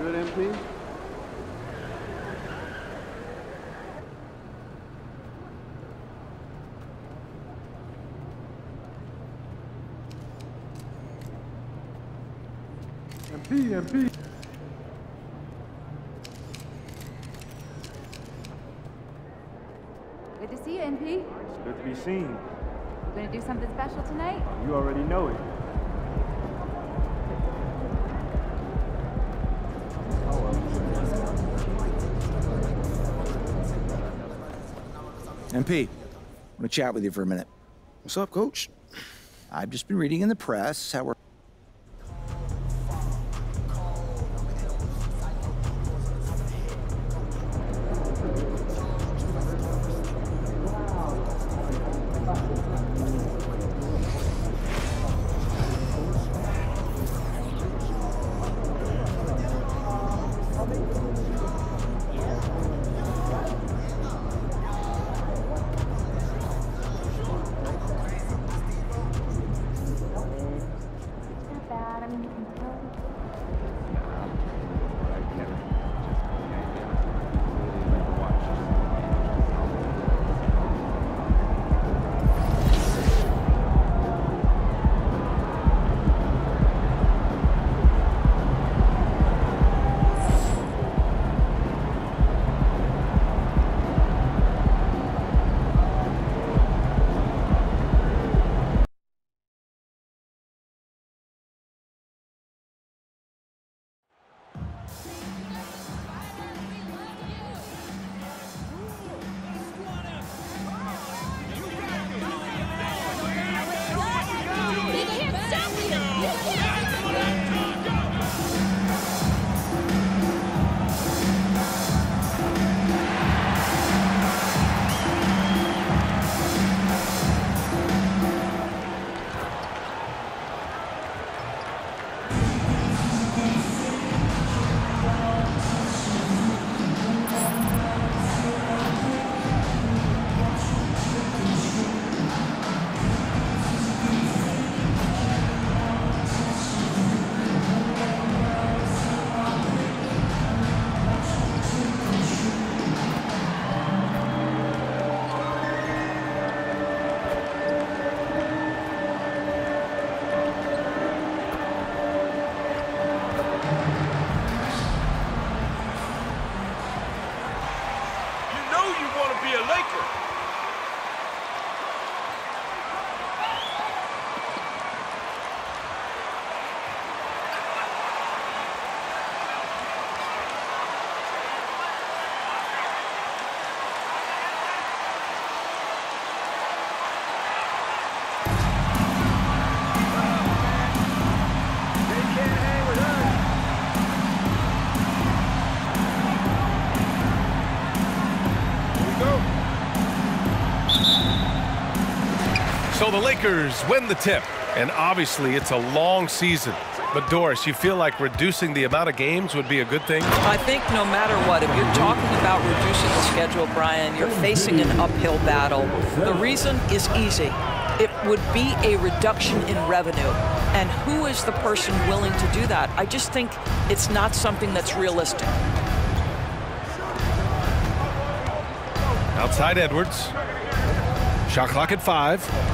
Good, MP? MP. Good to see you, MP. It's good to be seen. Gonna do something special tonight? You already know it. MP, I want to chat with you for a minute. What's up, Coach? I've just been reading in the press how we're... So the Lakers win the tip, and obviously it's a long season. But Doris, you feel like reducing the amount of games would be a good thing? I think no matter what, if you're talking about reducing the schedule, Brian, you're facing an uphill battle. The reason is easy. It would be a reduction in revenue. And who is the person willing to do that? I just think it's not something that's realistic. Outside Edwards. Shot clock at 5.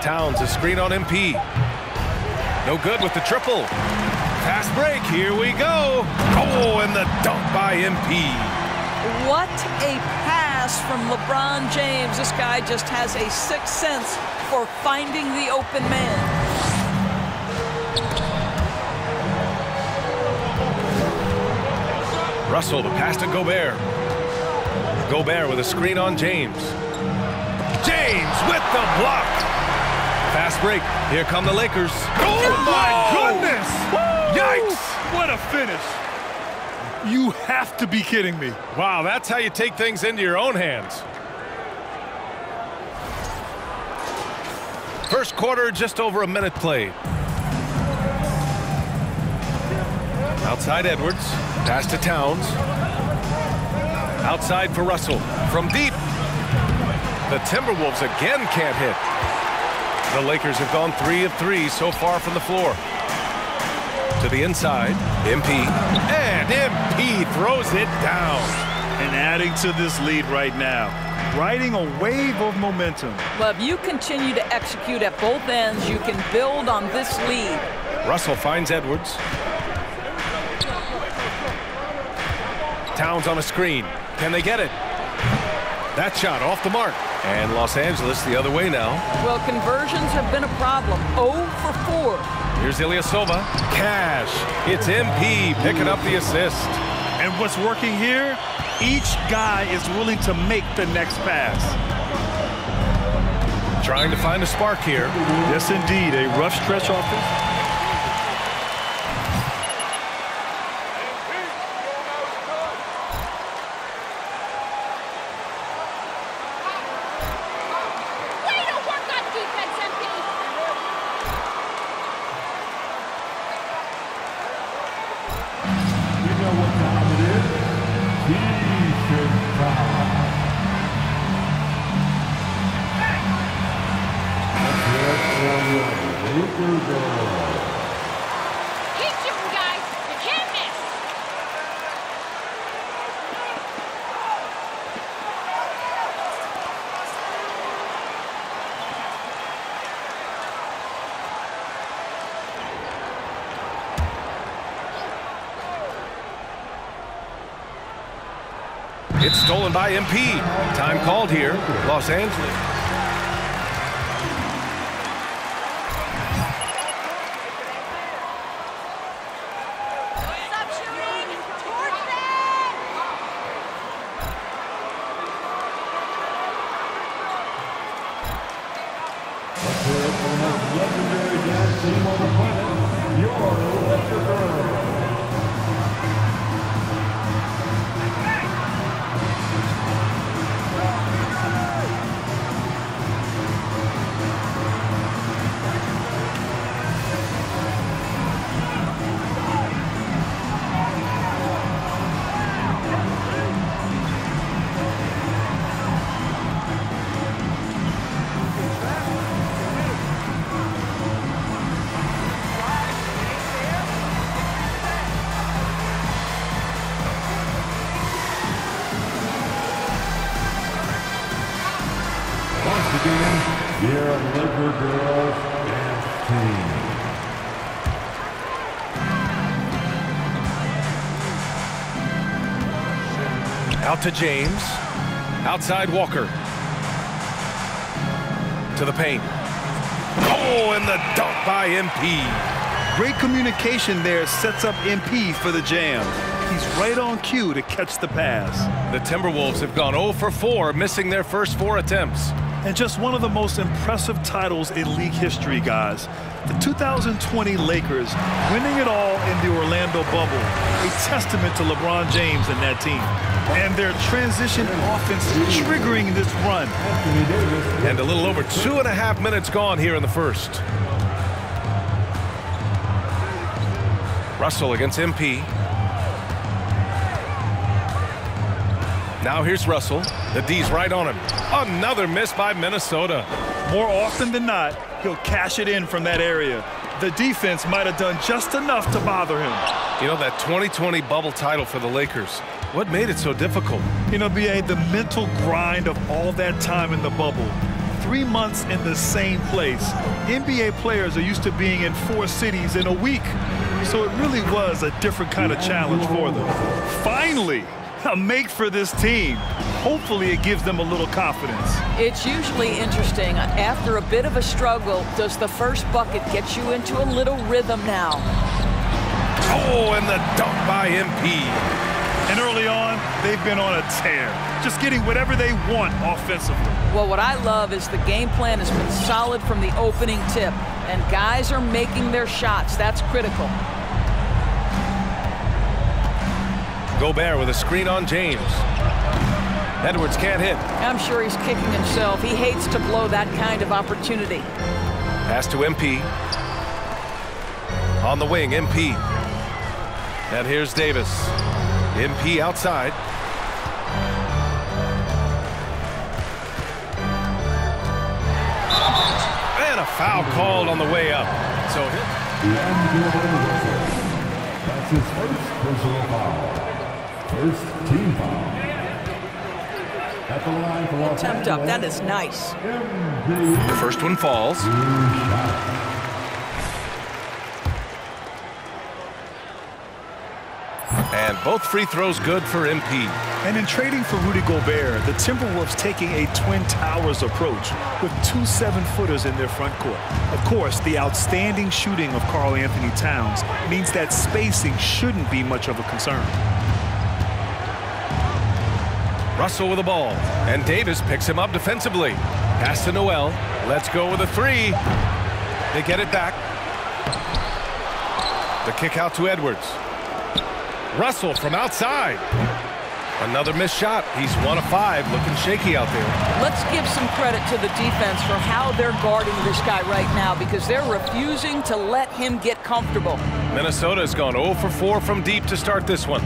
Towns, a screen on MP. No good with the triple. Fast break, here we go. Oh, and the dunk by MP. What a pass from LeBron James. This guy just has a sixth sense for finding the open man. Russell, the pass to Gobert. Gobert with a screen on James. James with the block. Fast break. Here come the Lakers. Oh, my goodness! Yikes! What a finish. You have to be kidding me. Wow, that's how you take things into your own hands. First quarter, just over a minute played. Outside Edwards. Pass to Towns. Outside for Russell. From deep. The Timberwolves again can't hit. The Lakers have gone 3 of 3 so far from the floor. To To the inside, MP. And MP throws it down. And adding to this lead right now. Riding a wave of momentum. Well, if you continue to execute at both ends, you can build on this lead. Russell finds Edwards. Towns on a screen. Can they get it? That shot off the mark. And Los Angeles the other way now. Well, conversions have been a problem. 0 for 4. Here's Ilyasova. Cash. It's MP picking up the assist. And what's working here? Each guy is willing to make the next pass. Trying to find a spark here. Yes, indeed. A rough stretch offense. It's stolen by MP. Time called here, Los Angeles. Stop shooting! Towards them! Legendary dance team on the planet, your Electric Girls. Once again, your Laker Girls dance team. Out to James. Outside Walker. To the paint. Oh, and the dunk by MP. Great communication there sets up MP for the jam. He's right on cue to catch the pass. The Timberwolves have gone 0 for 4, missing their first 4 attempts. And just one of the most impressive titles in league history, guys. The 2020 Lakers winning it all in the Orlando bubble. A testament to LeBron James and that team. And their transition offense triggering this run. And a little over 2.5 minutes gone here in the first. Russell against MP. Now here's Russell. The D's right on him. Another miss by Minnesota. More often than not, he'll cash it in from that area. The defense might have done just enough to bother him. You know, that 2020 bubble title for the Lakers, what made it so difficult? You know, B.A., the mental grind of all that time in the bubble. 3 months in the same place. NBA players are used to being in 4 cities in a week. So it really was a different kind of challenge for them. Finally, a make for this team. Hopefully it gives them a little confidence. It's usually interesting. After a bit of a struggle, does the first bucket get you into a little rhythm now? Oh, and the dunk by MP. And early on, they've been on a tear, just getting whatever they want offensively. Well, what I love is the game plan has been solid from the opening tip, and guys are making their shots. That's critical. Gobert with a screen on James. Edwards can't hit. I'm sure he's kicking himself. He hates to blow that kind of opportunity. Pass to MP. On the wing, MP. And here's Davis. MP outside. And a foul called on the way up. So That's his first personal foul. First team foul. At the line for Los Attempt up. Angeles, That is nice. The first one falls. And both free throws good for MP. And in trading for Rudy Gobert, the Timberwolves taking a Twin Towers approach with 2 7-footers in their front court. Of course, the outstanding shooting of Karl Anthony Towns means that spacing shouldn't be much of a concern. Russell with the ball, and Davis picks him up defensively. Pass to Noel. Let's go with a three. They get it back. The kick out to Edwards. Russell from outside. Another missed shot. He's 1 of 5, looking shaky out there. Let's give some credit to the defense for how they're guarding this guy right now, because they're refusing to let him get comfortable. Minnesota has gone 0 for 4 from deep to start this one.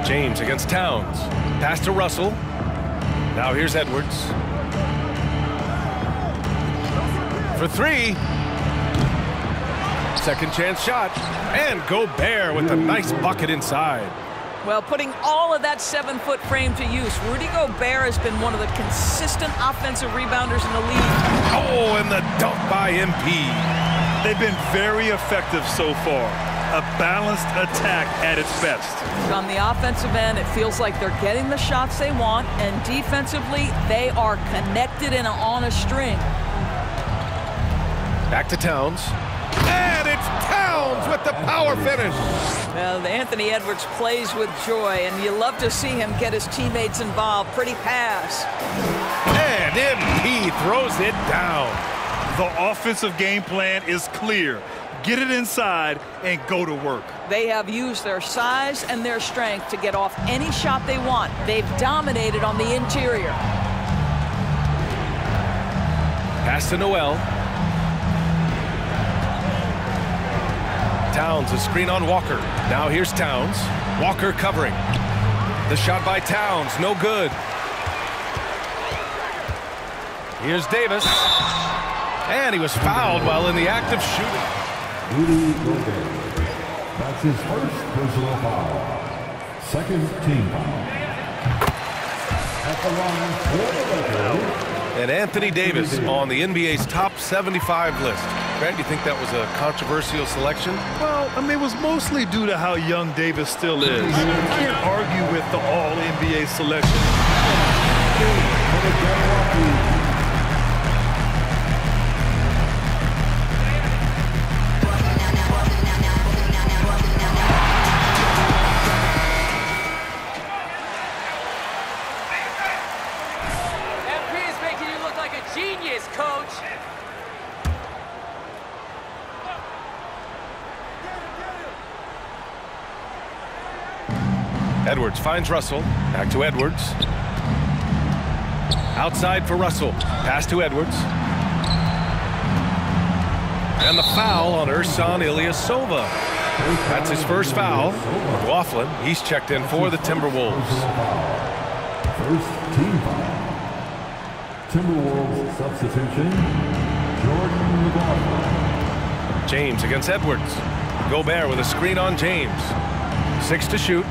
James against Towns. Pass to Russell. Now here's Edwards. For 3. Second chance shot. And Gobert with a nice bucket inside. Well, putting all of that 7-foot frame to use, Rudy Gobert has been one of the consistent offensive rebounders in the league. Oh, and the dunk by MP. They've been very effective so far. A balanced attack at its best. On the offensive end, it feels like they're getting the shots they want, and defensively, they are connected and on a string. Back to Towns. And it's Towns with the power finish. Well, Anthony Edwards plays with joy, and you love to see him get his teammates involved. Pretty pass. And MP throws it down. The offensive game plan is clear. Get it inside and go to work. They have used their size and their strength to get off any shot they want. They've dominated on the interior. Pass to Noel. Towns, a screen on Walker. Now here's Towns. Walker covering. The shot by Towns, no good. Here's Davis. And he was fouled while in the act of shooting. Rudy Gobert. That's his first personal foul. Second team foul. At the line for the Lakers. And Anthony Davis on the NBA's top 75 list. Grant, do you think that was a controversial selection? Well, I mean, it was mostly due to how young Davis still is. You can't argue with the All-NBA selection. Edwards finds Russell. Back to Edwards. Outside for Russell. Pass to Edwards. And the foul on Ersan Ilyasova. That's his first foul. McLaughlin, he's checked in for the Timberwolves. First team foul. Timberwolves substitution, Jordan McLaughlin. James against Edwards. Gobert with a screen on James. 6 to shoot.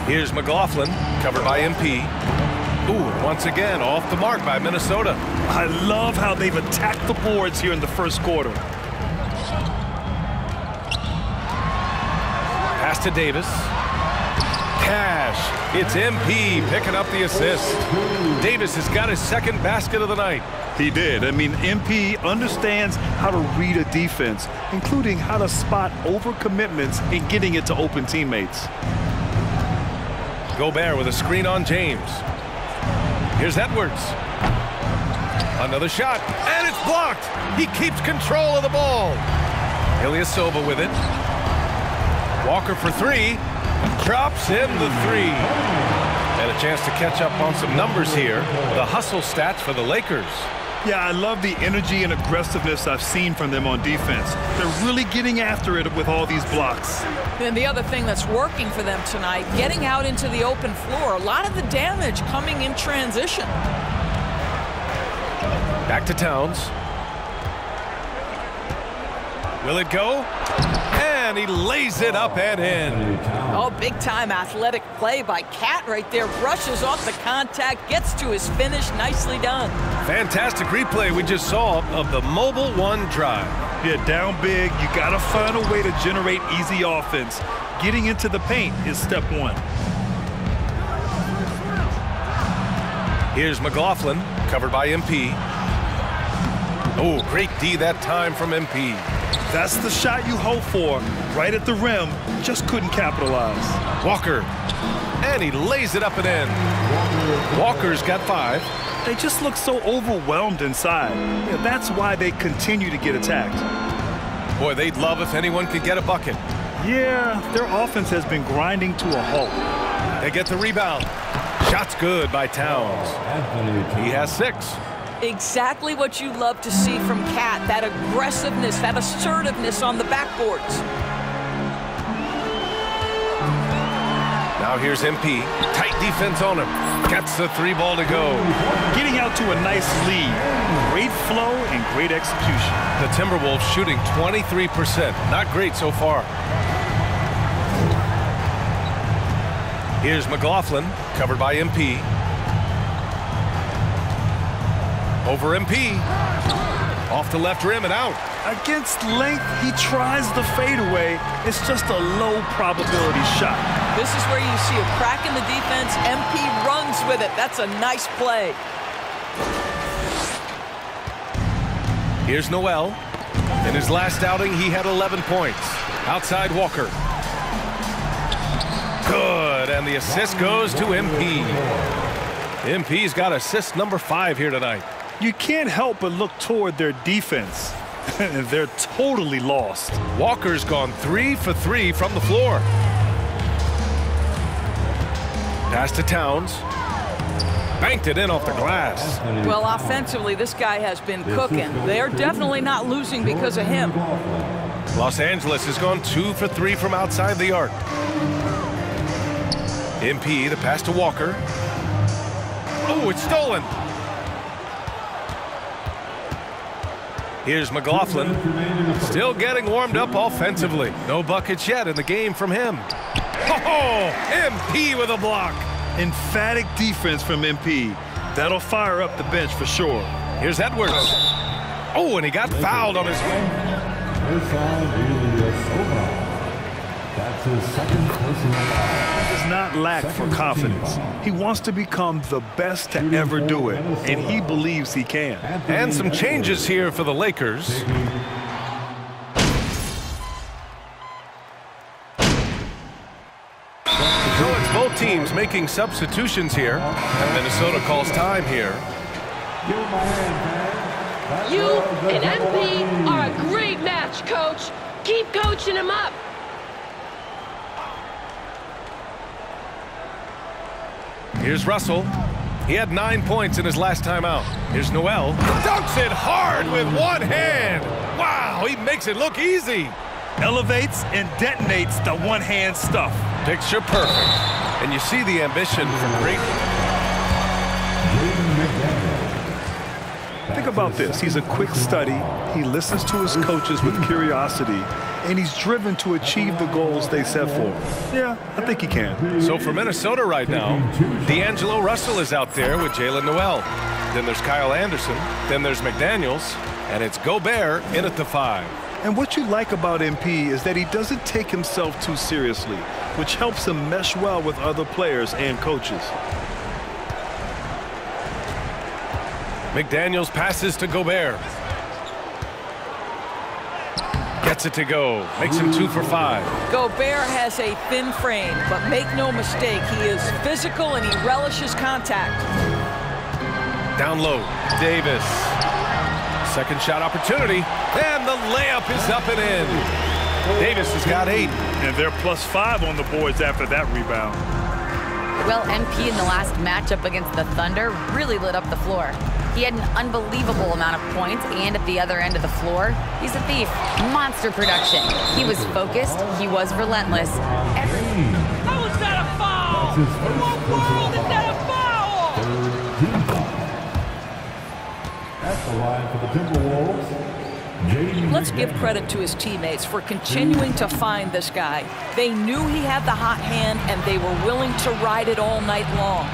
Here's McLaughlin, covered by MP. Ooh, once again, off the mark by Minnesota. I love how they've attacked the boards here in the first quarter. Pass to Davis. Cash. It's MP picking up the assist. Davis has got his second basket of the night. He did. I mean, MP understands how to read a defense, including how to spot overcommitments and getting it to open teammates. Gobert with a screen on James. Here's Edwards. Another shot, and it's blocked. He keeps control of the ball. Ilyasova with it. Walker for 3. Drops in the 3. And a chance to catch up on some numbers here. The hustle stats for the Lakers. Yeah, I love the energy and aggressiveness I've seen from them on defense. They're really getting after it with all these blocks. And the other thing that's working for them tonight, getting out into the open floor. A lot of the damage coming in transition. Back to Towns. Will it go? And he lays it up and in. Oh, big-time athletic play by Cat right there. Brushes off the contact, gets to his finish. Nicely done. Fantastic replay we just saw of the Mobile One drive. Yeah, down big. You got to find a way to generate easy offense. Getting into the paint is step one. Here's McLaughlin, covered by MP. Oh, great D that time from MP. That's the shot you hope for. Right at the rim, just couldn't capitalize. Walker, and he lays it up and in. Walker's got 5. They just look so overwhelmed inside. Yeah, that's why they continue to get attacked. Boy, they'd love if anyone could get a bucket. Yeah, their offense has been grinding to a halt. They get the rebound. Shot's good by Towns. He has 6. Exactly what you love to see from Cat, that aggressiveness, that assertiveness on the backboards. Now here's MP. Tight defense on him. Gets the 3 ball to go. Getting out to a nice lead. Great flow and great execution. The Timberwolves shooting 23%. Not great so far. Here's McLaughlin, covered by MP. Over MP. Off the left rim and out. Against length, he tries the fadeaway. It's just a low probability shot. This is where you see a crack in the defense. MP runs with it. That's a nice play. Here's Noel. In his last outing, he had 11 points. Outside Walker. Good, and the assist goes to MP. MP's got assist number 5 here tonight. You can't help but look toward their defense. They're totally lost. Walker's gone 3 for 3 from the floor. Pass to Towns. Banked it in off the glass. Well, offensively, this guy has been cooking. They're definitely not losing because of him. Los Angeles has gone 2 for 3 from outside the arc. MP, the pass to Walker. Oh, it's stolen. Here's McLaughlin. Still getting warmed up offensively. No buckets yet in the game from him. Oh, MP with a block. Emphatic defense from MP. That'll fire up the bench for sure. Here's Edwards. Oh, and he got fouled on his way. That's his second personal foul. He does not lack for confidence. He wants to become the best to ever do it, and he believes he can. And some changes here for the Lakers. So it's both teams making substitutions here, and Minnesota calls time here. You and MP are a great match, Coach. Keep coaching him up. Here's Russell. He had 9 points in his last time out. Here's Noel. Dunks it hard with one hand. Wow, he makes it look easy. Elevates and detonates the one-hand stuff. Picture perfect. And you see the ambition from great. Think about this. He's a quick study. He listens to his coaches with curiosity, and he's driven to achieve the goals they set for him. Yeah, I think he can. So for Minnesota right now, D'Angelo Russell is out there with Jalen Noel. Then there's Kyle Anderson. Then there's McDaniels. And it's Gobert in at the 5. And what you like about MP is that he doesn't take himself too seriously, which helps him mesh well with other players and coaches. McDaniels passes to Gobert. Gets it to go. Makes him 2 for 5. Gobert has a thin frame, but make no mistake, he is physical and he relishes contact. Down low, Davis. Second shot opportunity, and the layup is up and in. Davis has got 8. And they're +5 on the boards after that rebound. Well, MP in the last matchup against the Thunder really lit up the floor. He had an unbelievable amount of points, and at the other end of the floor, he's a thief. Monster production. He was focused. He was relentless. How is that a foul? In what world is that a foul? At the line for the Timberwolves, Let's give credit to his teammates for continuing to find this guy. They knew he had the hot hand, and they were willing to ride it all night long.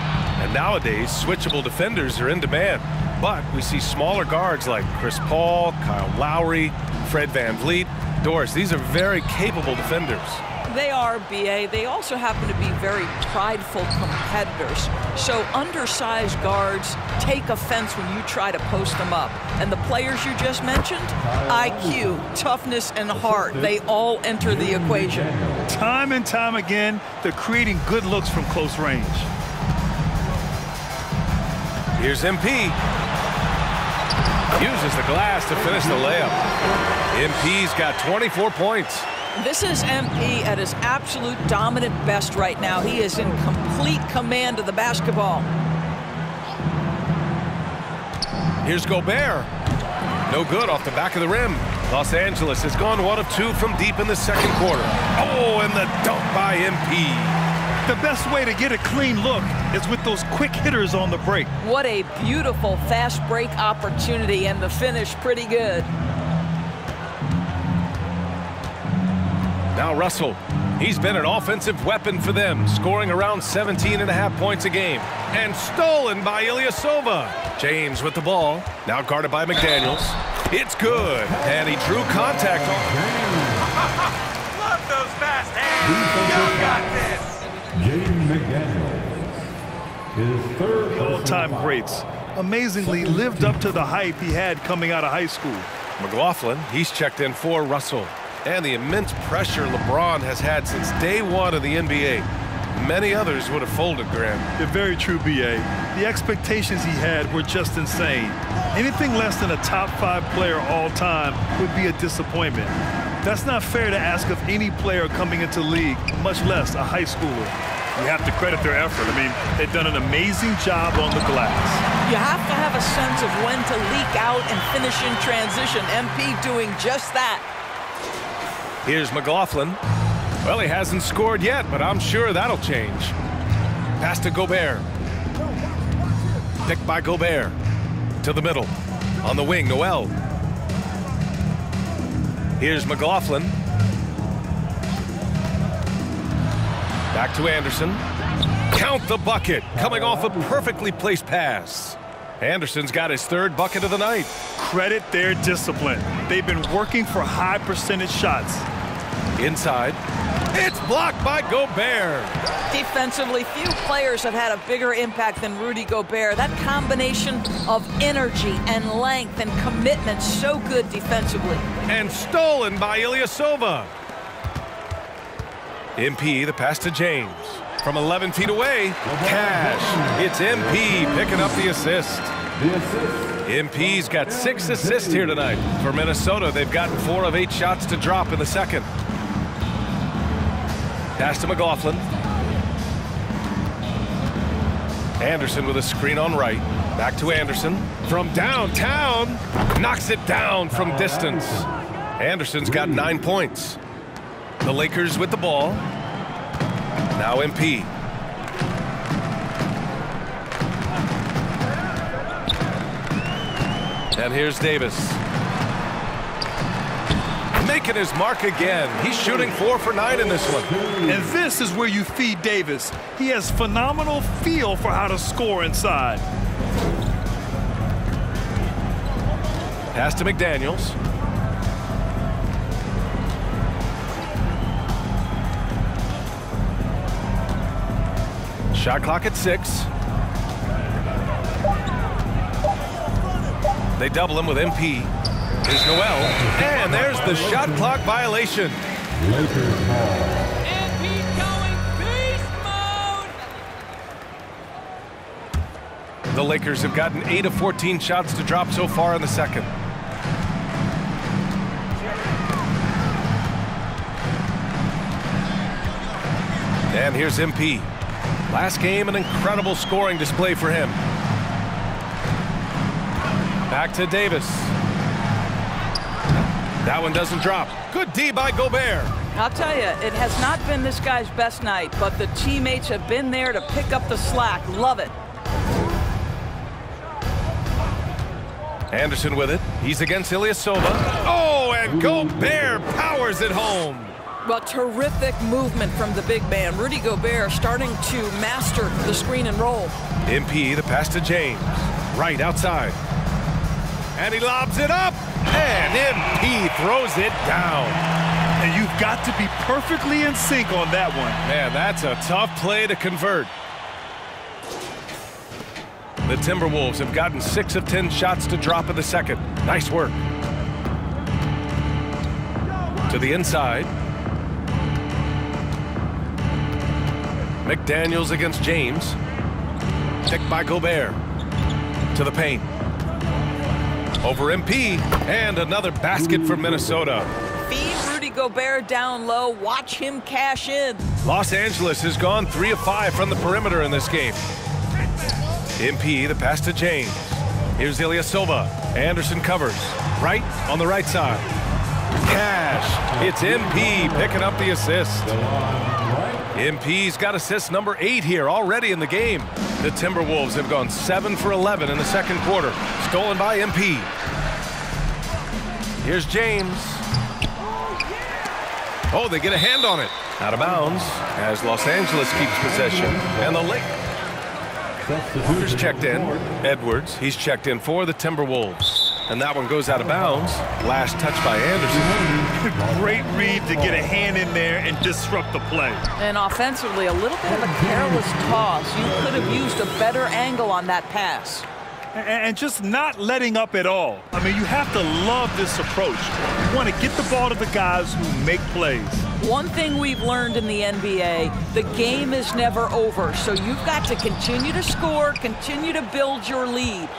And nowadays, switchable defenders are in demand. But we see smaller guards like Chris Paul, Kyle Lowry, Fred VanVleet, Doris. These are very capable defenders. They are, B.A. They also happen to be very prideful competitors. So undersized guards take offense when you try to post them up. And the players you just mentioned, IQ, toughness, and heart, they all enter the equation. Time and time again, they're creating good looks from close range. Here's MP. Uses the glass to finish the layup. MP's got 24 points. This is MP at his absolute dominant best right now. He is in complete command of the basketball. Here's Gobert. No good off the back of the rim. Los Angeles has gone 1 of 2 from deep in the second quarter. Oh, and the dunk by MP. The best way to get a clean look is with those quick hitters on the break. What a beautiful fast break opportunity, and the finish pretty good. Now Russell. He's been an offensive weapon for them, scoring around 17.5 points a game. And stolen by Ilyasova. James with the ball, now guarded by McDaniels. It's good, and he drew contact on him. Love those fast hands. You got this. James McDaniels, his third All-time greats. Amazingly lived up to the hype he had coming out of high school. McLaughlin, he's checked in for Russell. And the immense pressure LeBron has had since day 1 of the NBA. Many others would have folded, Graham. You're very true, B.A. The expectations he had were just insane. Anything less than a top 5 player all time would be a disappointment. That's not fair to ask of any player coming into the league, much less a high schooler. You have to credit their effort. I mean, they've done an amazing job on the glass. You have to have a sense of when to leak out and finish in transition. MP doing just that. Here's McLaughlin. Well, he hasn't scored yet, but I'm sure that'll change. Pass to Gobert. Picked by Gobert. To the middle. On the wing, Noel. Here's McLaughlin. Back to Anderson. Count the bucket. Coming off a perfectly placed pass. Anderson's got his 3rd bucket of the night. Credit their discipline. They've been working for high percentage shots. Inside. It's blocked by Gobert. Defensively, few players have had a bigger impact than Rudy Gobert. That combination of energy and length and commitment, so good defensively. And stolen by Ilyasova. MP, the pass to James. From 11 feet away, Cash. It's MP picking up the assist. MP's got 6 assists here tonight. For Minnesota, they've gotten 4 of 8 shots to drop in the second. Pass to McLaughlin. Anderson with a screen on right. Back to Anderson. From downtown. Knocks it down from distance. Anderson's got 9 points. The Lakers with the ball. Now MP. And here's Davis. Making his mark again. He's shooting 4 for 9 in this one. And this is where you feed Davis. He has phenomenal feel for how to score inside. Pass to McDaniels. Shot clock at 6. They double him with MP. Here's Noel. And there's the shot clock violation. Lakers ball. MP's going beast mode. The Lakers have gotten 8 of 14 shots to drop so far in the second. And here's MP. Last game, an incredible scoring display for him. Back to Davis. That one doesn't drop. Good D by Gobert. I'll tell you, it has not been this guy's best night, but the teammates have been there to pick up the slack. Love it. Anderson with it. He's against Ilyasova. Oh, and Gobert powers it home. Well, terrific movement from the big man. Rudy Gobert starting to master the screen and roll. MP, the pass to James. Right outside. And he lobs it up. And MP throws it down. And you've got to be perfectly in sync on that one. Man, that's a tough play to convert. The Timberwolves have gotten 6 of 10 shots to drop in the second. Nice work. To the inside. McDaniels against James. Picked by Gobert. To the paint. Over MP. And another basket for Minnesota. Feed Rudy Gobert down low. Watch him cash in. Los Angeles has gone 3 of 5 from the perimeter in this game. MP, the pass to James. Here's Ilyasova. Anderson covers. Right on the right side. Cash. It's MP picking up the assist. MP's got assist number 8 here already in the game. The Timberwolves have gone 7 for 11 in the second quarter. Stolen by MP. Here's James. Oh, they get a hand on it. Out of bounds as Los Angeles keeps possession. And the Lakers. Walker's checked in. Edwards, he's checked in for the Timberwolves. And that one goes out of bounds. Last touch by Anderson. Great read to get a hand in there and disrupt the play. And offensively, a little bit of a careless toss. You could have used a better angle on that pass. And just not letting up at all. I mean, you have to love this approach. You want to get the ball to the guys who make plays. One thing we've learned in the NBA, the game is never over. So you've got to continue to score, continue to build your lead.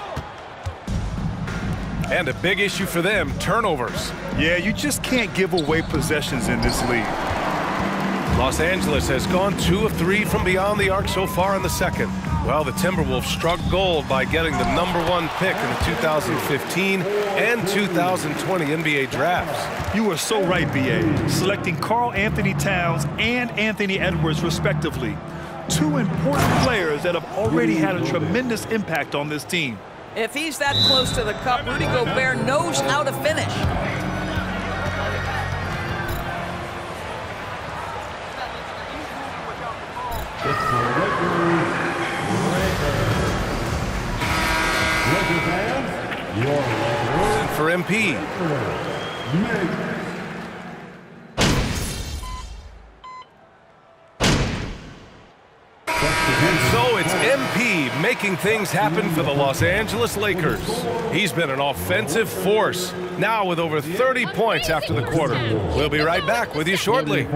And a big issue for them, turnovers. Yeah, you just can't give away possessions in this league. Los Angeles has gone 2 of 3 from beyond the arc so far in the second. Well, the Timberwolves struck gold by getting the #1 pick in the 2015 and 2020 NBA drafts. You are so right, B.A. Selecting Karl Anthony Towns and Anthony Edwards, respectively. 2 important players that have already had a tremendous impact on this team. If he's that close to the cup, Rudy Gobert knows how to finish. And for MP. And so it's MP making things happen for the Los Angeles Lakers. He's been an offensive force, now with over 30 points after the quarter. We'll be right back with you shortly.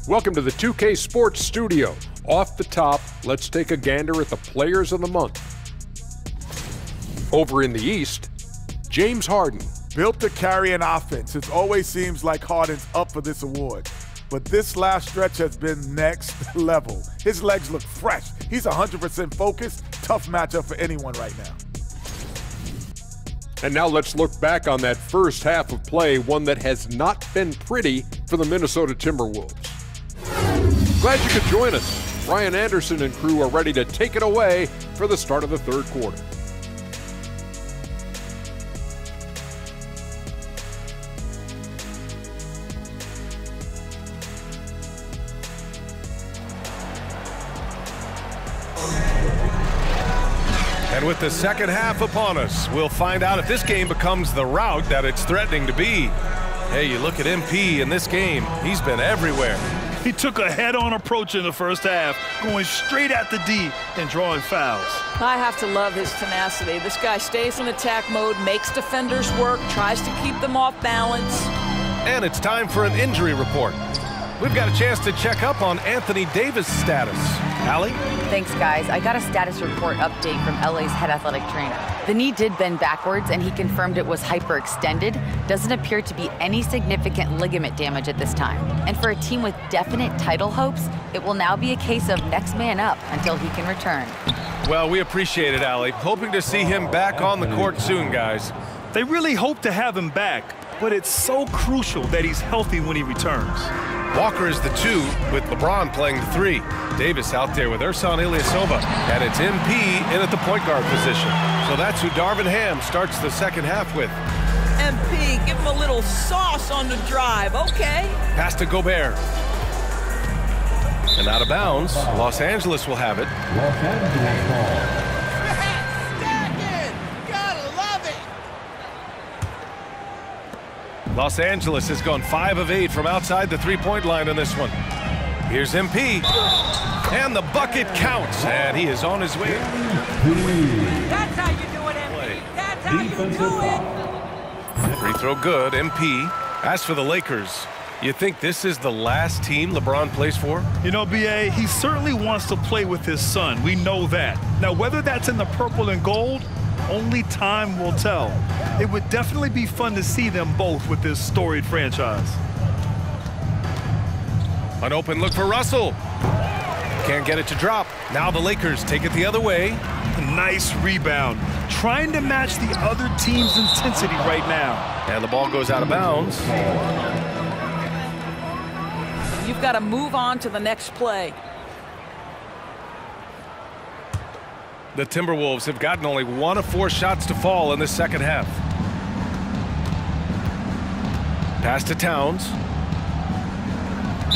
Welcome to the 2K Sports Studio. Off the top, let's take a gander at the Players of the Month. Over in the East, James Harden. Built to carry an offense. It always seems like Harden's up for this award. But this last stretch has been next level. His legs look fresh. He's 100% focused. Tough matchup for anyone right now. And now let's look back on that first half of play, one that has not been pretty for the Minnesota Timberwolves. Glad you could join us. Ryan Anderson and crew are ready to take it away for the start of the third quarter. And with the second half upon us, we'll find out if this game becomes the rout that it's threatening to be. Hey, you look at MP in this game, he's been everywhere. He took a head-on approach in the first half, going straight at the D and drawing fouls. I have to love his tenacity. This guy stays in attack mode, makes defenders work, tries to keep them off balance. And it's time for an injury report. We've got a chance to check up on Anthony Davis' status. Allie? Thanks, guys. I got a status report update from LA's head athletic trainer. The knee did bend backwards, and he confirmed it was hyperextended. Doesn't appear to be any significant ligament damage at this time. And for a team with definite title hopes, it will now be a case of next man up until he can return. Well, we appreciate it, Allie. Hoping to see him back on the court soon, guys. They really hope to have him back, but it's so crucial that he's healthy when he returns. Walker is the 2 with LeBron playing the 3. Davis out there with Ersan Ilyasova, and it's MP in at the point guard position. So that's who Darvin Ham starts the second half with. MP, give him a little sauce on the drive, okay? Pass to Gobert. And out of bounds, Los Angeles will have it. Los Angeles ball. Los Angeles has gone 5 of 8 from outside the three-point line in this one. Here's MP. And the bucket counts, and he is on his way. That's how you do it, MP. That's how you do it. Free throw good, MP. As for the Lakers, you think this is the last team LeBron plays for? You know, B.A., he certainly wants to play with his son. We know that. Now, whether that's in the purple and gold, only time will tell. It would definitely be fun to see them both with this storied franchise. An open look for Russell. Can't get it to drop. Now the Lakers take it the other way. Nice rebound. Trying to match the other team's intensity right now. And the ball goes out of bounds. You've got to move on to the next play. The Timberwolves have gotten only 1 of 4 shots to fall in the second half. Pass to Towns.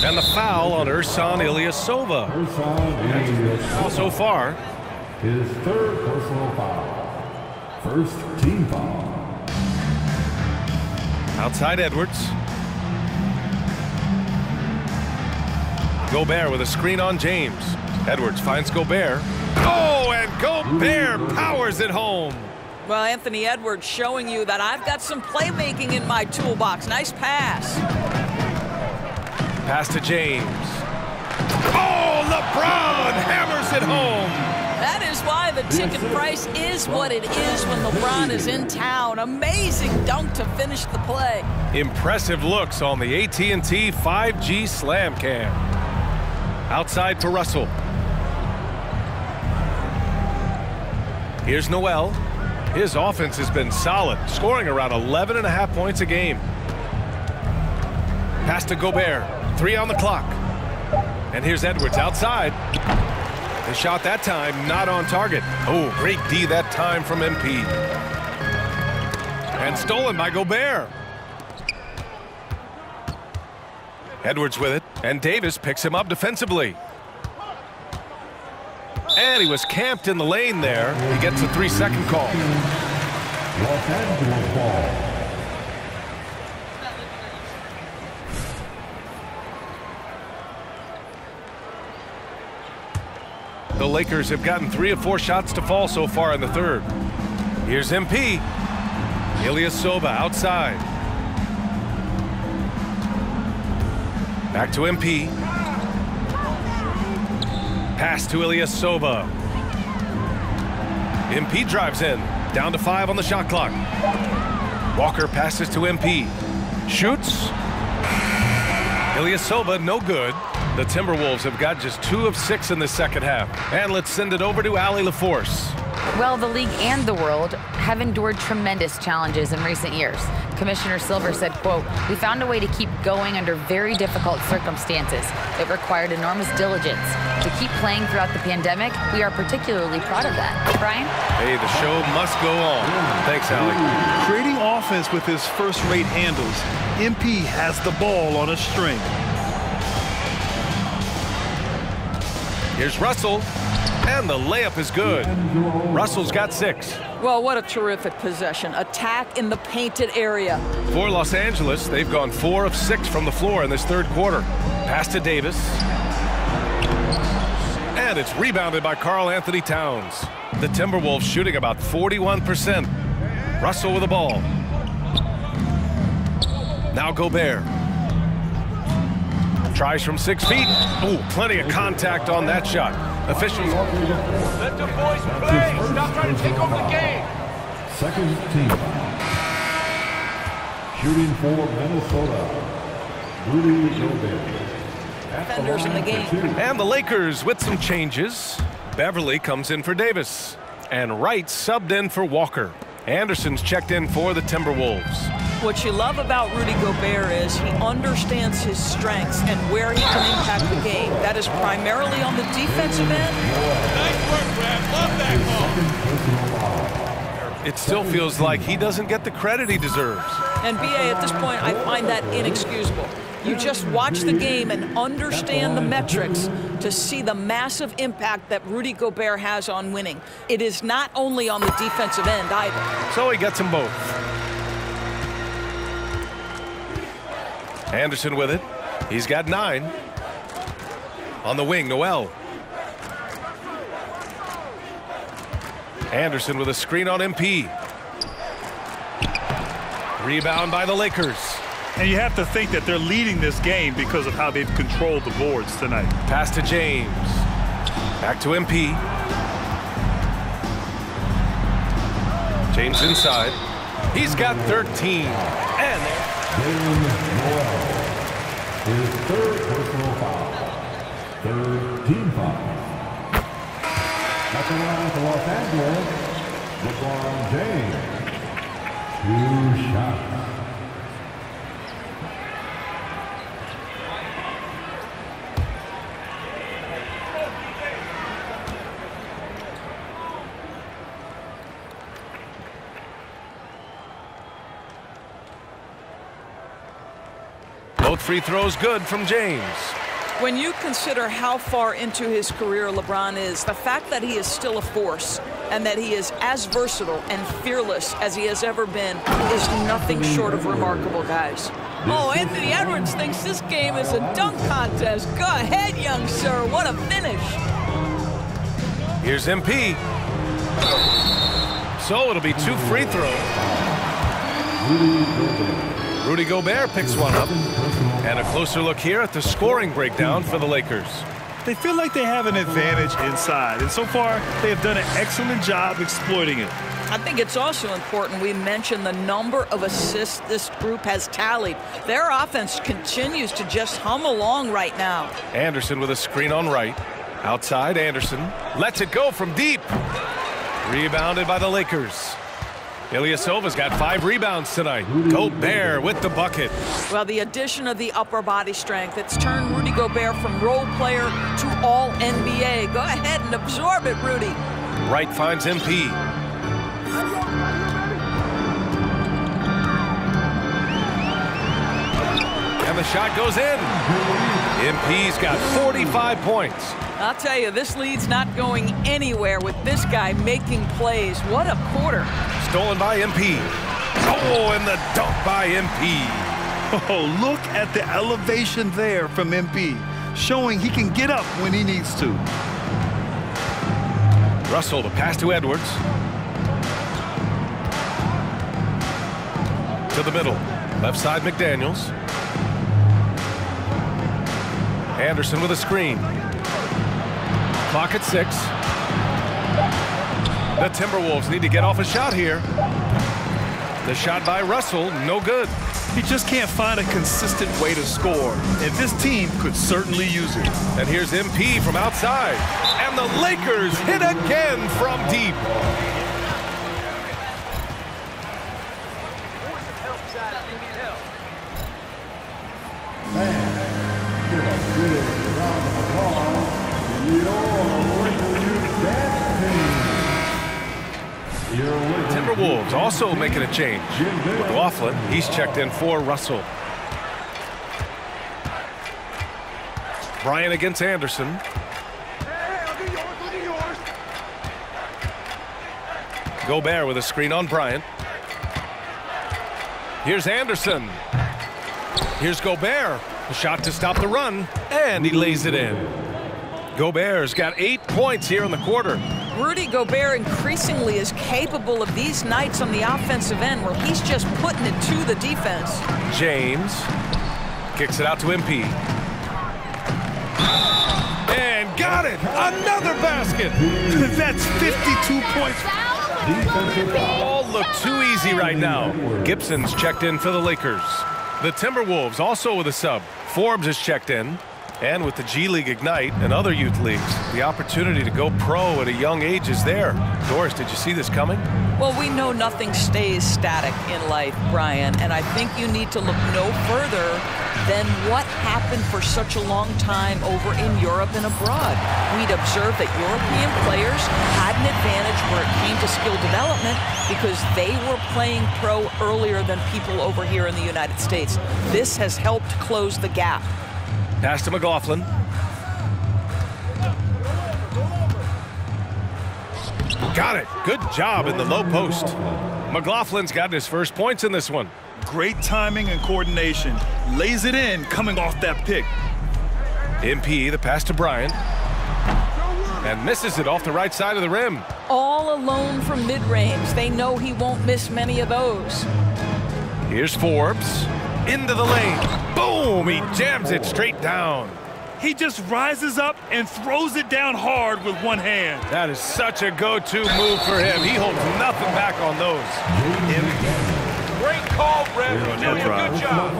And the foul on Ersan Ilyasova. So far, his 3rd personal foul. 1st team foul. Outside Edwards. Gobert with a screen on James. Edwards finds Gobert. Oh, and Gobert powers it home. Well, Anthony Edwards showing you that I've got some playmaking in my toolbox. Nice pass. Pass to James. Oh, LeBron hammers it home. That is why the ticket price is what it is when LeBron is in town. Amazing dunk to finish the play. Impressive looks on the AT&T 5G Slam Cam. Outside for Russell. Here's Noel. His offense has been solid, scoring around 11.5 points a game. Pass to Gobert. 3 on the clock. And here's Edwards outside. The shot that time not on target. Oh, great D that time from MP. And stolen by Gobert. Edwards with it, and Davis picks him up defensively. And he was camped in the lane there. He gets a 3-second call. Los Angeles ball. The Lakers have gotten 3 of 4 shots to fall so far in the third. Here's MP. Ilyasova outside. Back to MP. Pass to Ilyasova. MP drives in. Down to 5 on the shot clock. Walker passes to MP. Shoots. Ilyasova, no good. The Timberwolves have got just 2 of 6 in the second half. And let's send it over to Allie LaForce. Well, the league and the world have endured tremendous challenges in recent years. Commissioner Silver said, quote, "We found a way to keep going under very difficult circumstances. It required enormous diligence. To keep playing throughout the pandemic, we are particularly proud of that." Brian? Hey, the show must go on. Thanks, Allie. Creating offense with his first-rate handles, MP has the ball on a string. Here's Russell, and the layup is good. Russell's got 6. Well, what a terrific possession. Attack in the painted area. For Los Angeles, they've gone 4 of 6 from the floor in this third quarter. Pass to Davis. And it's rebounded by Karl Anthony Towns. The Timberwolves shooting about 41%. Russell with the ball. Now Gobert. Tries from 6 feet. Ooh, plenty of contact on that shot. Officials. Let the boys play. Stop trying to take over the game. Second team foul. Shooting for Minnesota, Rudy Gobert. Defenders in the game. And the Lakers with some changes. Beverly comes in for Davis. And Wright subbed in for Walker. Anderson's checked in for the Timberwolves. What you love about Rudy Gobert is he understands his strengths and where he can impact the game. That is primarily on the defensive end. Nice work, Brad. Love that call. It still feels like he doesn't get the credit he deserves. And BA, at this point, I find that inexcusable. You just watch the game and understand the metrics to see the massive impact that Rudy Gobert has on winning. It is not only on the defensive end either. So he gets them both. Anderson with it. He's got 9. On the wing, Noel. Anderson with a screen on MP. Rebound by the Lakers. And you have to think that they're leading this game because of how they've controlled the boards tonight. Pass to James. Back to MP. James inside. He's got 13. And Noel. His third personal foul. Third team foul. At the line for Los Angeles, LeBron James. 2 shots. both free throws good from James. When you consider how far into his career LeBron is, the fact that he is still a force and that he is as versatile and fearless as he has ever been is nothing short of remarkable, guys. Oh, Anthony Edwards thinks this game is a dunk contest. Go ahead, young sir. What a finish. Here's MP. So it'll be 2 free throws. Rudy Gobert picks one up. And a closer look here at the scoring breakdown for the Lakers. They feel like they have an advantage inside, and so far they have done an excellent job exploiting it. I think it's also important we mention the number of assists this group has tallied. Their offense continues to just hum along right now. Anderson with a screen on right. Outside, Anderson lets it go from deep. Rebounded by the Lakers. Ilyasova's got 5 rebounds tonight. Gobert with the bucket. Well, the addition of the upper body strength, it's turned Rudy Gobert from role player to all NBA. Go ahead and absorb it, Rudy. Wright finds MP. And the shot goes in. MP's got 45 points. I'll tell you, this lead's not going anywhere with this guy making plays. What a quarter. Stolen by MP. Oh, and the dunk by MP. Oh, look at the elevation there from MP, showing he can get up when he needs to. Russell to pass to Edwards. To the middle. Left side, McDaniels. Anderson with a screen. Clock at 6. The Timberwolves need to get off a shot here. The shot by Russell, no good. He just can't find a consistent way to score, and this team could certainly use it. And here's MP from outside. And the Lakers hit again from deep. Timberwolves also making a change. McLaughlin, he's checked in for Russell. Bryant against Anderson. Gobert with a screen on Bryant. Here's Anderson. Here's Gobert. A shot to stop the run, and he lays it in. Gobert's got 8 points here in the quarter. Rudy Gobert increasingly is capable of these nights on the offensive end where he's just putting it to the defense. James kicks it out to MP. And got it! Another basket! That's 52 points. All look too easy right now. Gibson's checked in for the Lakers. The Timberwolves also with a sub. Forbes is checked in. And with the G League Ignite and other youth leagues, the opportunity to go pro at a young age is there. Doris, did you see this coming? Well, we know nothing stays static in life, Brian, and I think you need to look no further than what happened for such a long time over in Europe and abroad. We'd observed that European players had an advantage where it came to skill development because they were playing pro earlier than people over here in the United States. This has helped close the gap. Pass to McLaughlin. Got it. Good job in the low post. McLaughlin's gotten his first points in this one. Great timing and coordination. Lays it in coming off that pick. MP, the pass to Bryant. And misses it off the right side of the rim. All alone from mid-range. They know he won't miss many of those. Here's Forbes. Into the lane. Boom! He jams it straight down. He just rises up and throws it down hard with one hand. That is such a go-to move for him. He holds nothing back on those. Great call, Brett. Good job.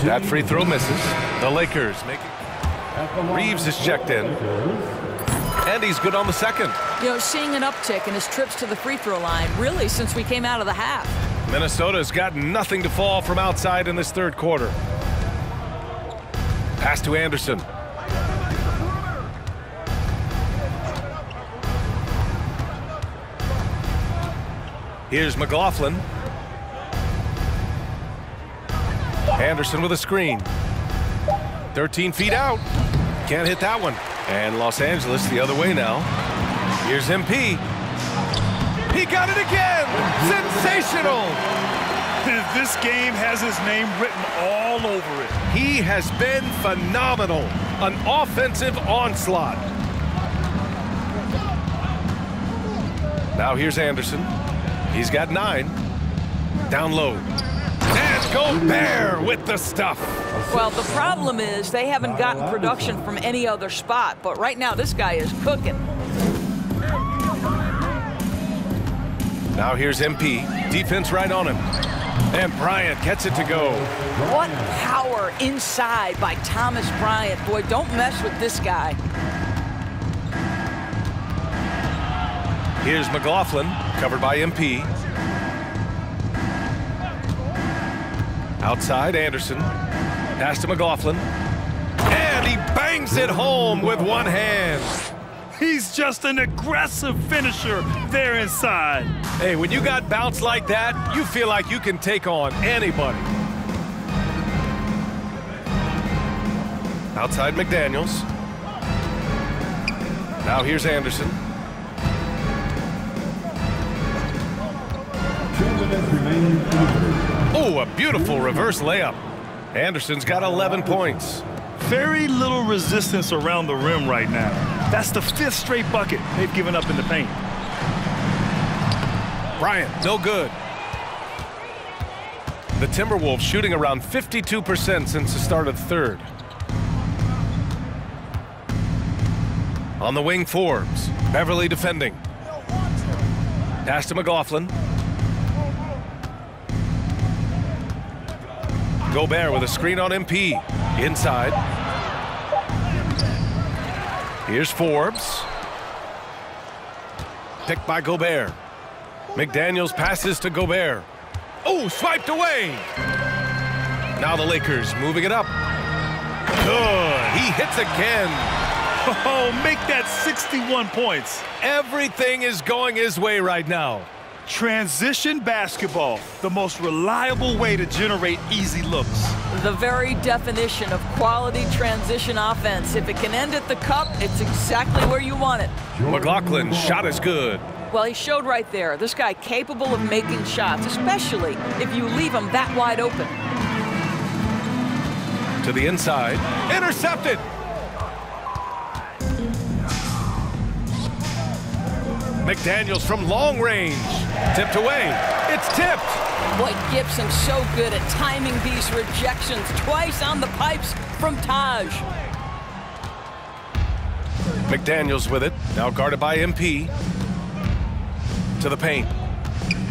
That free throw misses. The Lakers make it. Reeves is checked in. And he's good on the second. You know, seeing an uptick in his trips to the free throw line, really, since we came out of the half. Minnesota's got nothing to fall from outside in this third quarter. Pass to Anderson. Here's McLaughlin. Anderson with a screen. 13 feet out. Can't hit that one. And Los Angeles the other way now. Here's MP. He got it again! Sensational! This game has his name written all over it. He has been phenomenal. An offensive onslaught. Now here's Anderson. He's got 9. Down low. And Gobert with the stuff. Well, the problem is they haven't gotten production from any other spot, but right now this guy is cooking. Now here's MP. Defense right on him. And Bryant gets it to go. What power inside by Thomas Bryant. Boy, don't mess with this guy. Here's McLaughlin, covered by MP. Outside, Anderson. Pass to McLaughlin. And he bangs it home with one hand. He's just an aggressive finisher there inside. Hey, when you got bounce like that, you feel like you can take on anybody. Outside McDaniels. Now here's Anderson. Oh, a beautiful reverse layup. Anderson's got 11 points. Very little resistance around the rim right now. That's the 5th straight bucket they've given up in the paint. Bryant, no good. The Timberwolves shooting around 52% since the start of the third. On the wing, Forbes. Beverly defending. Pass to McLaughlin. Gobert with a screen on MP. Inside. Here's Forbes. Picked by Gobert. McDaniels passes to Gobert. Oh, swiped away. Now the Lakers moving it up. Good. He hits again. Oh, make that 61 points. Everything is going his way right now. Transition basketball, the most reliable way to generate easy looks. The very definition of quality transition offense. If it can end at the cup, it's exactly where you want it. McLaughlin's shot is good. Well, he showed right there. This guy capable of making shots, especially if you leave him that wide open. To the inside. Intercepted. McDaniels from long range. Tipped away. It's tipped. Boy, Gibson's so good at timing these rejections. Twice on the pipes from Taj. McDaniels with it, now guarded by MP. To the paint.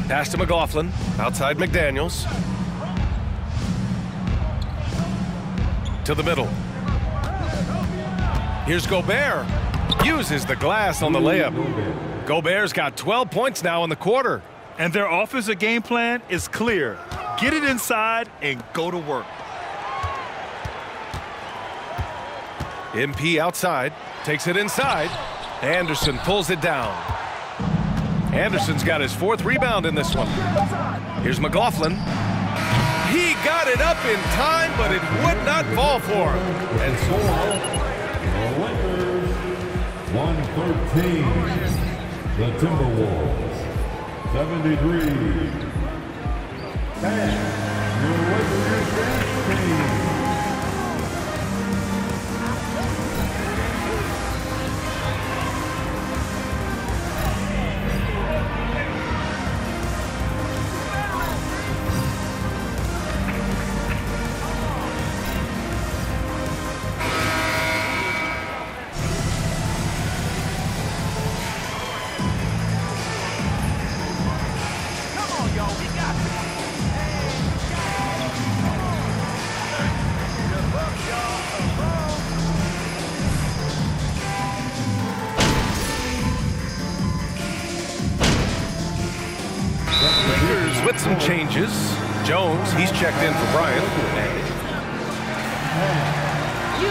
Pass to McLaughlin, outside McDaniels. To the middle. Here's Gobert. Uses the glass on the layup. Gobert's got 12 points now in the quarter. And their offensive game plan is clear. Get it inside and go to work. MP outside, takes it inside. Anderson pulls it down. Anderson's got his 4th rebound in this one. Here's McLaughlin. He got it up in time, but it would not fall for him. And so, the Lakers, 113. The Timberwolves, 73. And your Lakers dance team. With some changes. Jones, he's checked in for Bryant. You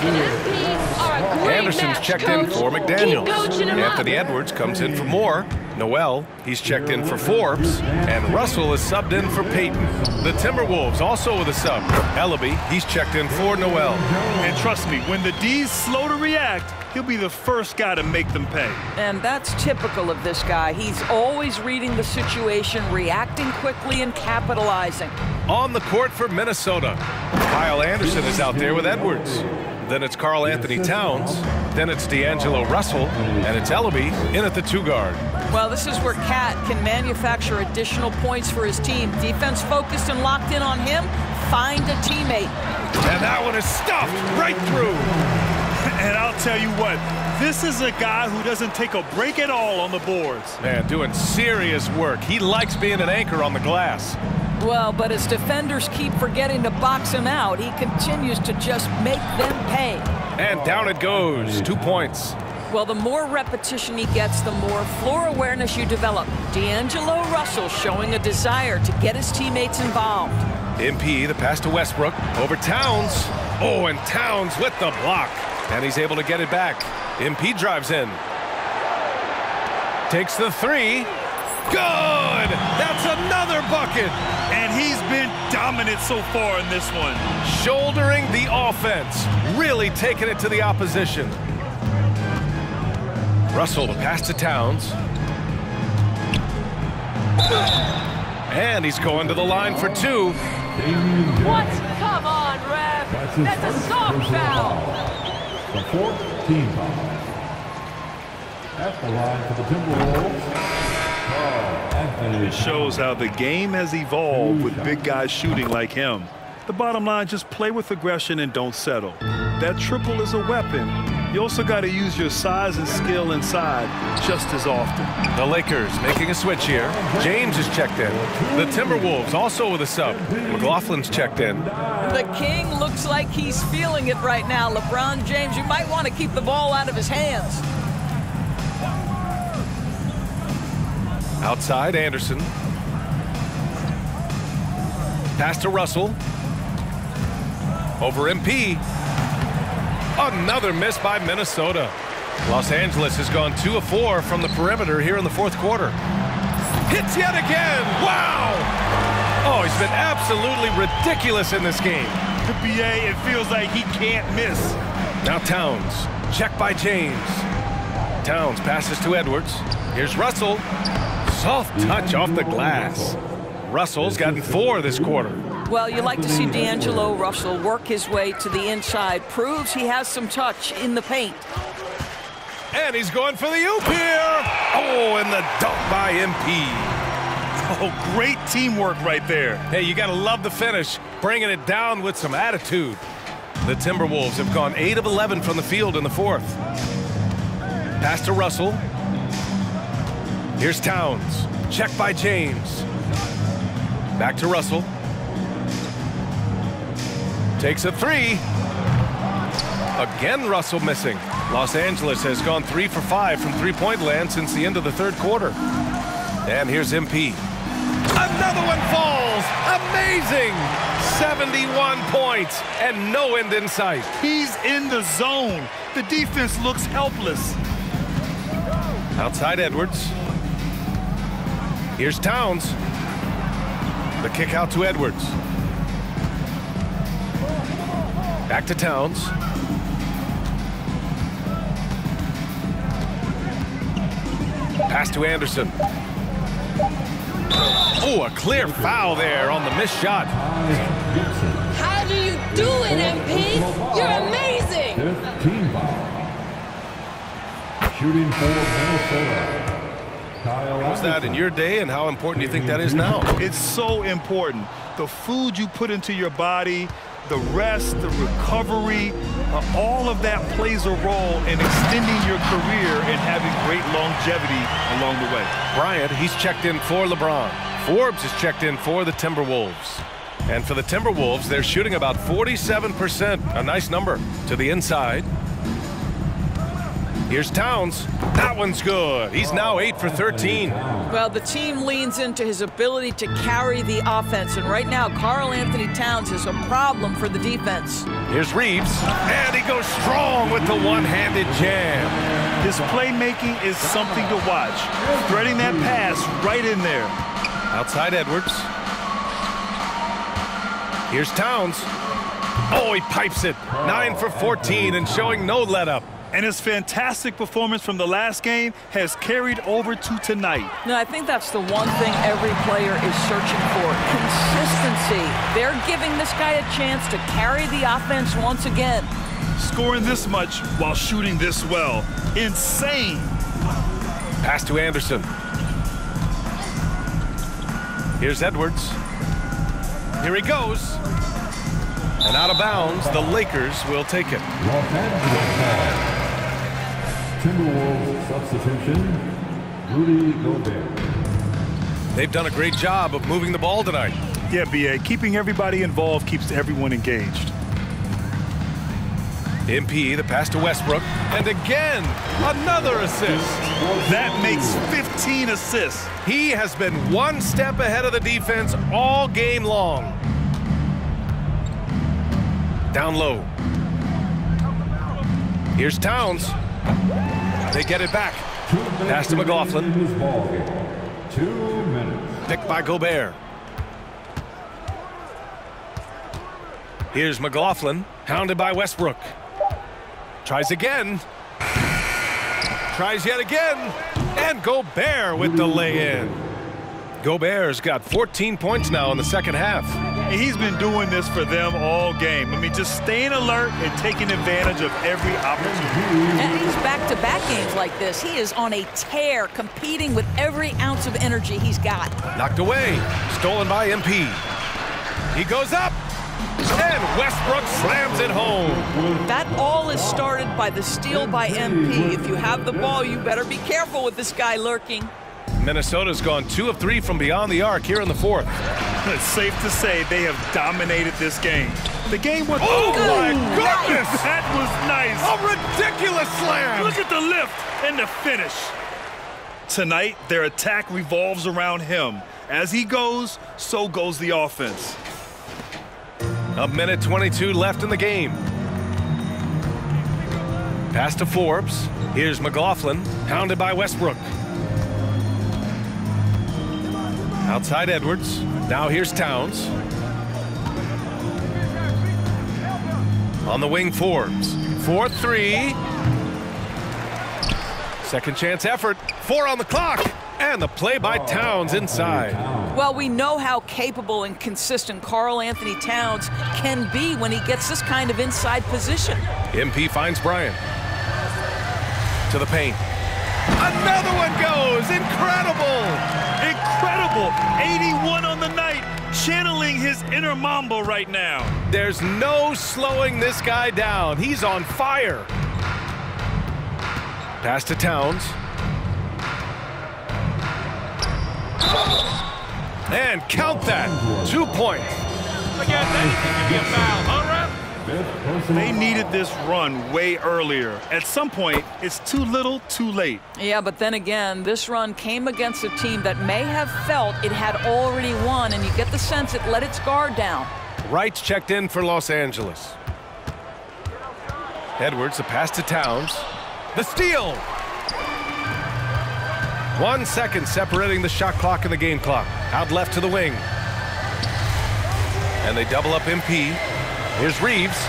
and MP are a great Anderson's match, checked coach. in for McDaniels. Keep coaching him Anthony up. Edwards comes in for Moore. Noel, he's checked in for Forbes. And Russell is subbed in for Payton. The Timberwolves also with a sub. Ellaby, he's checked in for Noel. And trust me, when the D's slow to react, he'll be the first guy to make them pay. And that's typical of this guy. He's always reading the situation, reacting quickly, and capitalizing. On the court for Minnesota, Kyle Anderson is out there with Edwards. Then it's Karl Anthony Towns. Then it's D'Angelo Russell. And it's Ellaby in at the 2 guard. Well, this is where Cat can manufacture additional points for his team. Defense focused and locked in on him. Find a teammate. And that one is stuffed right through. And I'll tell you what, this is a guy who doesn't take a break at all on the boards. Man, doing serious work. He likes being an anchor on the glass. Well, but as defenders keep forgetting to box him out, he continues to just make them pay. And down it goes. 2 points. Well, the more repetition he gets, the more floor awareness you develop. D'Angelo Russell showing a desire to get his teammates involved. MP, the pass to Westbrook, over Towns. Oh, and Towns with the block. And he's able to get it back. MP drives in. Takes the 3. Good! That's another bucket! And he's been dominant so far in this one. Shouldering the offense. Really taking it to the opposition. Russell, the pass to Towns. And he's going to the line for 2. What? Come on, ref. That's a soft foul. The 4th team foul. At the line for the Timberwolves, It shows how the game has evolved with big guys shooting like him. The bottom line, just play with aggression and don't settle. That triple is a weapon. You also got to use your size and skill inside just as often. The Lakers making a switch here. James is checked in. The Timberwolves also with a sub. McLaughlin's checked in. The King looks like he's feeling it right now. LeBron James, you might want to keep the ball out of his hands. Outside, Anderson. Pass to Russell. Over MP. Another miss by Minnesota. Los Angeles has gone 2 of 4 from the perimeter here in the 4th quarter. Hits yet again. Wow! Oh, he's been absolutely ridiculous in this game. The BA, it feels like he can't miss. Now Towns. Check by James. Towns passes to Edwards. Here's Russell. Soft touch off the glass. Russell's gotten 4 this quarter. Well, you like to see D'Angelo Russell work his way to the inside. Proves he has some touch in the paint. And he's going for the oop here. Oh, and the dunk by MP. Oh, great teamwork right there. Hey, you got to love the finish. Bringing it down with some attitude. The Timberwolves have gone 8 of 11 from the field in the 4th. Pass to Russell. Here's Towns. Check by James. Back to Russell. Takes a three. Again, Russell missing. Los Angeles has gone 3 for 5 from three-point land since the end of the third quarter. And here's MP. Another one falls. Amazing. 71 points and no end in sight. He's in the zone. The defense looks helpless. Outside Edwards. Here's Towns. The kick out to Edwards. Back to Towns. Pass to Anderson. Oh, a clear foul there on the missed shot. How do you do it, MP? You're amazing! 5th team foul. Shooting for Minnesota. How was that in your day, and how important do you think that is now? It's so important. The food you put into your body, the rest, the recovery, all of that plays a role in extending your career and having great longevity along the way. Bryant, he's checked in for LeBron. Forbes is checked in for the Timberwolves. And for the Timberwolves, they're shooting about 47%, a nice number, to the inside. Here's Towns. That one's good. He's now 8 for 13. Well, the team leans into his ability to carry the offense, and right now, Karl Anthony Towns is a problem for the defense. Here's Reeves, and he goes strong with the one-handed jam. His playmaking is something to watch. Threading that pass right in there. Outside Edwards. Here's Towns. Oh, he pipes it. 9 for 14 and showing no let-up. And his fantastic performance from the last game has carried over to tonight. No, I think that's the one thing every player is searching for. Consistency. They're giving this guy a chance to carry the offense once again. Scoring this much while shooting this well. Insane. Pass to Anderson. Here's Edwards. Here he goes. And out of bounds, the Lakers will take it. Los Angeles Timberwolves substitution, Rudy Gobert. They've done a great job of moving the ball tonight. Yeah, B.A. Keeping everybody involved keeps everyone engaged. MP, the pass to Westbrook. And again, another assist. That makes 15 assists. He has been one step ahead of the defense all game long. Down low. Here's Towns. They get it back. Pass to McLaughlin. 2 minutes. Picked by Gobert. Here's McLaughlin, hounded by Westbrook. Tries again. Tries yet again. And Gobert with the lay-in. Gobert's got 14 points now in the second half. He's been doing this for them all game. I mean, just staying alert and taking advantage of every opportunity. And these back-to-back games like this, he is on a tear, competing with every ounce of energy he's got. Knocked away. Stolen by MP. He goes up. And Westbrook slams it home. That all is started by the steal by MP. If you have the ball, you better be careful with this guy lurking. Minnesota's gone 2 of 3 from beyond the arc here in the fourth. It's safe to say they have dominated this game. The game was... Oh, my goodness! That was nice. A ridiculous slam! Look at the lift and the finish. Tonight, their attack revolves around him. As he goes, so goes the offense. A minute 22 left in the game. Pass to Forbes. Here's McLaughlin, hounded by Westbrook. Outside Edwards. Now here's Towns. On the wing, Forbes. 4-3. Second chance effort. 4 on the clock. And the play by Towns inside. Well, we know how capable and consistent Karl Anthony Towns can be when he gets this kind of inside position. MP finds Bryant. To the paint. Another one goes. Incredible. Incredible. 81 on the night. Channeling his inner Mamba right now. There's no slowing this guy down. He's on fire. Pass to Towns. And count that. 2 points. Again, that needs to be a foul, huh, Ref? They needed this run way earlier. At some point, it's too little, too late. Yeah, but then again, this run came against a team that may have felt it had already won, and you get the sense it let its guard down. Wright's checked in for Los Angeles. Edwards, the pass to Towns. The steal! 1 second separating the shot clock and the game clock. Out left to the wing. And they double up MP. Here's Reeves.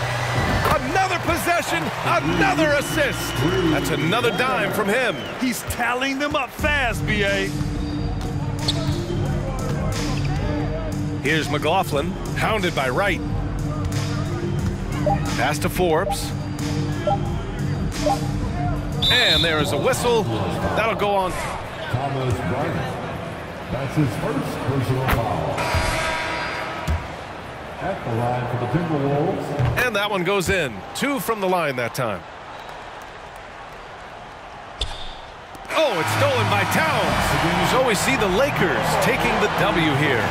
Another possession, another assist. That's another dime from him. He's tallying them up fast, B.A. Here's McLaughlin, hounded by Wright. Pass to Forbes. And there is a whistle. That'll go on. Thomas Bryant. That's his first personal foul. At the line for the Timberwolves. And that one goes in. 2 from the line that time. Oh, it's stolen by Towns. So we see the Lakers taking the W here.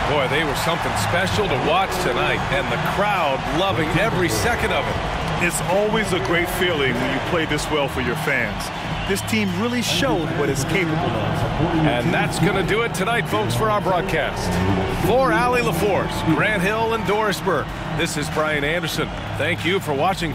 Boy, they were something special to watch tonight, and the crowd loving every second of it. It's always a great feeling when you play this well for your fans. This team really showed what it's capable of. And that's going to do it tonight, folks, for our broadcast. For Allie LaForce, Grant Hill, and Doris Burke, this is Brian Anderson. Thank you for watching.